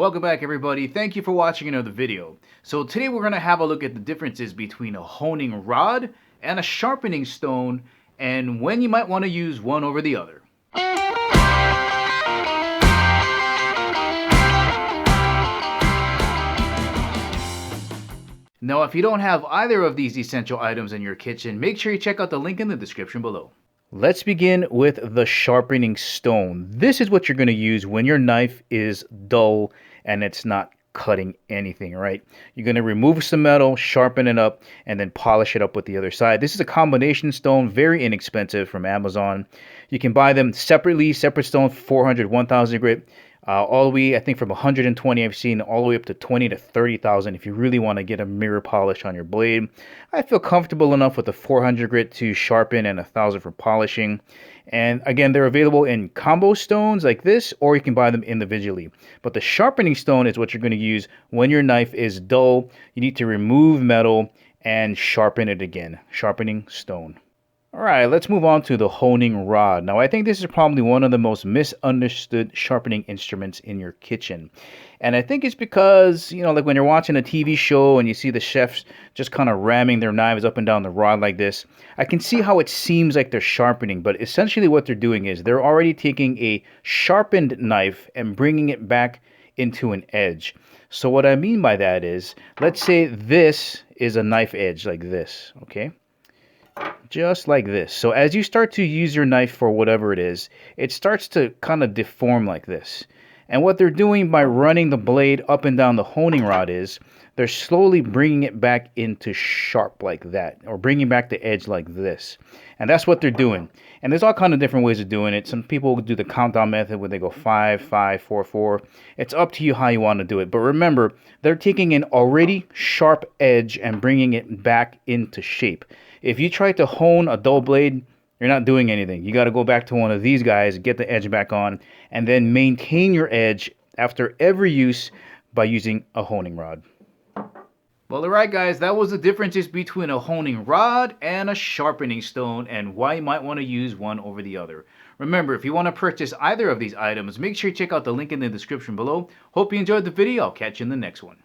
Welcome back everybody, thank you for watching another video. So today we're going to have a look at the differences between a honing rod and a sharpening stone and when you might want to use one over the other. Now if you don't have either of these essential items in your kitchen, make sure you check out the link in the description below. Let's begin with the sharpening stone. This is what you're going to use when your knife is dull and it's not cutting anything, right? You're going to remove some metal, sharpen it up, and then polish it up with the other side. This is a combination stone, very inexpensive, from Amazon. You can buy them separately, separate stone, 400, 1,000 grit. All the way, I think from 120 I've seen all the way up to 20 to 30,000 if you really want to get a mirror polish on your blade. I feel comfortable enough with the 400 grit to sharpen and 1,000 for polishing. And again, they're available in combo stones like this, or you can buy them individually. But the sharpening stone is what you're going to use when your knife is dull. You need to remove metal and sharpen it again. Sharpening stone. Alright, let's move on to the honing rod. Now I think this is probably one of the most misunderstood sharpening instruments in your kitchen. And I think it's because, like when you're watching a TV show and you see the chefs just kind of ramming their knives up and down the rod like this, I can see how it seems like they're sharpening, but essentially what they're doing is they're already taking a sharpened knife and bringing it back into an edge. So what I mean by that is, let's say this is a knife edge like this, okay? Just like this. So as you start to use your knife for whatever it is, it starts to kind of deform like this. And what they're doing by running the blade up and down the honing rod is they're slowly bringing it back into sharp like that, or bringing back the edge like this. And that's what they're doing. And there's all kind of different ways of doing it. Some people do the countdown method where they go 5, 5, 4, 4. It's up to you how you want to do it. But remember, they're taking an already sharp edge and bringing it back into shape. If you try to hone a dull blade, you're not doing anything. You got to go back to one of these guys, get the edge back on, and then maintain your edge after every use by using a honing rod. Well, alright guys, that was the differences between a honing rod and a sharpening stone and why you might want to use one over the other. Remember, if you want to purchase either of these items, make sure you check out the link in the description below. Hope you enjoyed the video. I'll catch you in the next one.